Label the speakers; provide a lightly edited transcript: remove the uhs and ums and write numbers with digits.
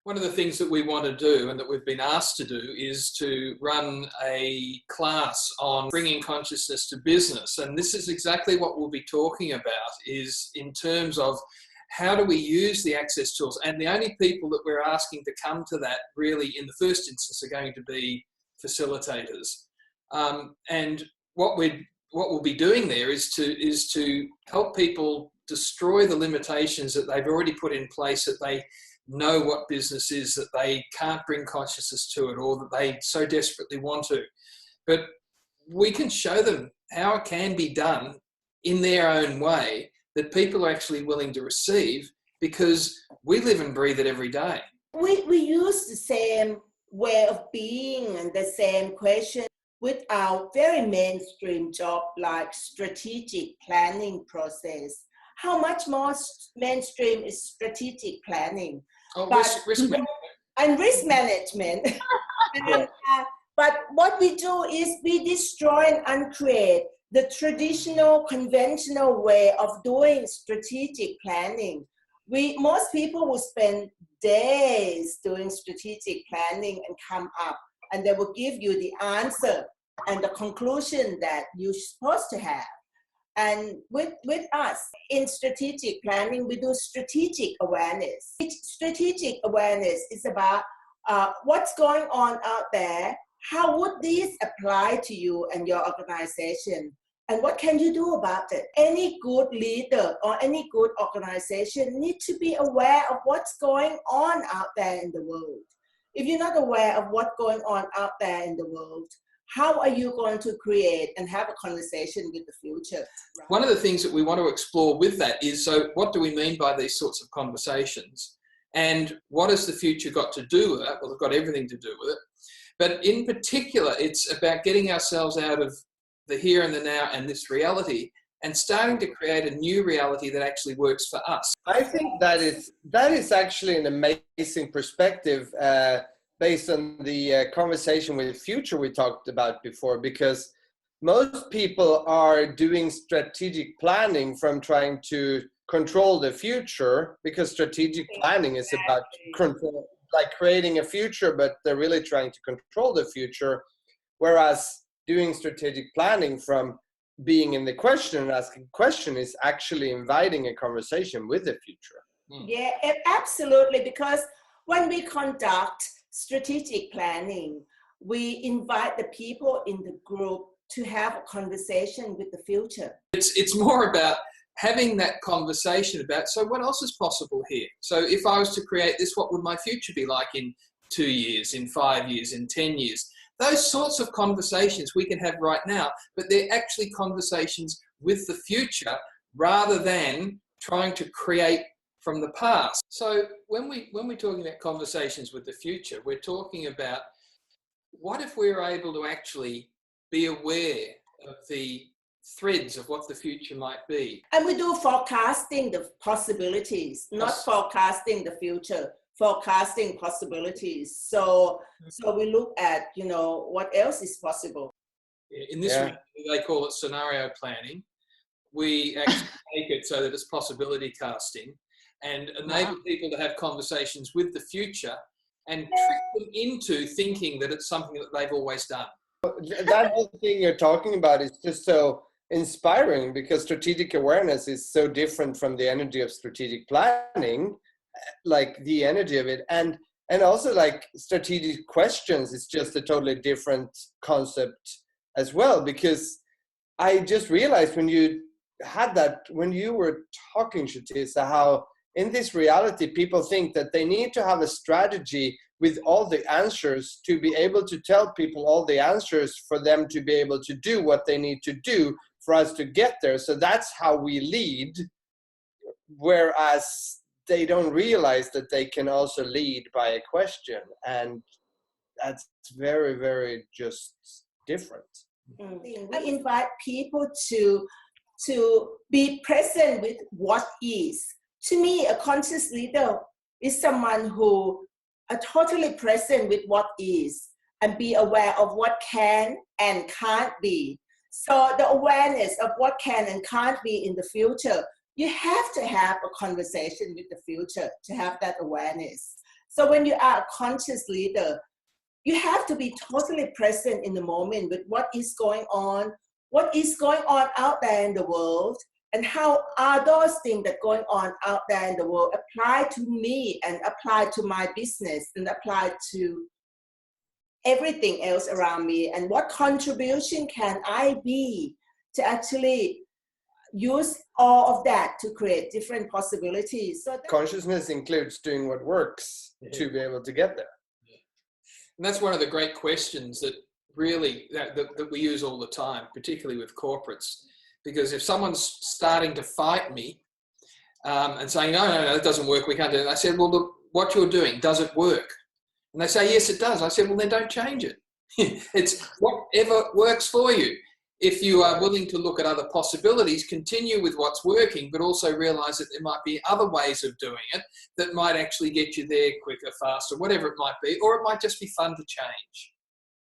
Speaker 1: One of the things that we want to do and that we've been asked to do is to run a class on bringing consciousness to business. And this is exactly what we'll be talking about, is in terms of how do we use the access tools. And the only people that we're asking to come to that really in the first instance are going to be facilitators. And what we'll be doing there is to help people destroy the limitations that they've already put in place, that they know what business is, that they can't bring consciousness to it, or that they so desperately want to. But we can show them how it can be done in their own way that people are actually willing to receive, because we live and breathe it every day.
Speaker 2: We use the same way of being and the same question with our very mainstream job, like strategic planning process. How much more mainstream is strategic planning?
Speaker 1: Oh, risk management.
Speaker 2: And risk management. But what we do is we destroy and uncreate the traditional, conventional way of doing strategic planning. Most people will spend days doing strategic planning and come up, and they will give you the answer and the conclusion that you're supposed to have. And with us in strategic planning, we do strategic awareness. Strategic awareness is about what's going on out there. How would this apply to you and your organization? And what can you do about it? Any good leader or any good organization need to be aware of what's going on out there in the world. If you're not aware of what's going on out there in the world, how are you going to create and have a conversation with the future? Right?
Speaker 1: One of the things that we want to explore with that is, so what do we mean by these sorts of conversations? And what has the future got to do with it? Well, it's got everything to do with it. But in particular, it's about getting ourselves out of the here and the now and this reality and starting to create a new reality that actually works for us.
Speaker 3: I think that is actually an amazing perspective based on the conversation with future we talked about before, because most people are doing strategic planning from trying to control the future, because strategic planning is about control, like creating a future, but they're really trying to control the future, whereas doing strategic planning from being in the question and asking question is actually inviting a conversation with the future.
Speaker 2: Yeah, absolutely, because when we conduct strategic planning, we invite the people in the group to have a conversation with the future.
Speaker 1: It's more about having that conversation about, so what else is possible here? So if I was to create this, what would my future be like in 2 years, in 5 years, in 10 years? Those sorts of conversations we can have right now, but they're actually conversations with the future rather than trying to create from the past. So when we're talking about conversations with the future, we're talking about what if we were able to actually be aware of the threads of what the future might be.
Speaker 2: And we do forecasting the possibilities, not forecasting the future, forecasting possibilities. So we look at, what else is possible.
Speaker 1: In this room, they call it scenario planning. We actually make it so that it's possibility casting and enable people to have conversations with the future and trick them into thinking that it's something that they've always done.
Speaker 3: That whole thing you're talking about is just so inspiring, because strategic awareness is so different from the energy of strategic planning, like the energy of it. And also like strategic questions is just a totally different concept as well, because I just realized when you were talking, Shatisa, how in this reality, people think that they need to have a strategy with all the answers to be able to tell people all the answers for them to be able to do what they need to do for us to get there. So that's how we lead, whereas they don't realize that they can also lead by a question. And that's very, very just different.
Speaker 2: We invite people to be present with what is. To me, a conscious leader is someone who are totally present with what is and be aware of what can and can't be. So the awareness of what can and can't be in the future, you have to have a conversation with the future to have that awareness. So when you are a conscious leader, you have to be totally present in the moment with what is going on out there in the world, and how are those things that going on out there in the world apply to me and apply to my business and apply to everything else around me, and what contribution can I be to actually use all of that to create different possibilities. So
Speaker 3: consciousness includes doing what works to be able to get there.
Speaker 1: And that's one of the great questions that really that we use all the time, particularly with corporates. Because if someone's starting to fight me and saying, no, that doesn't work, we can't do it. I said, well, look, what you're doing, does it work? And they say, yes, it does. I said, well, then don't change it. It's whatever works for you. If you are willing to look at other possibilities, continue with what's working, but also realize that there might be other ways of doing it that might actually get you there quicker, faster, whatever it might be, or it might just be fun to change.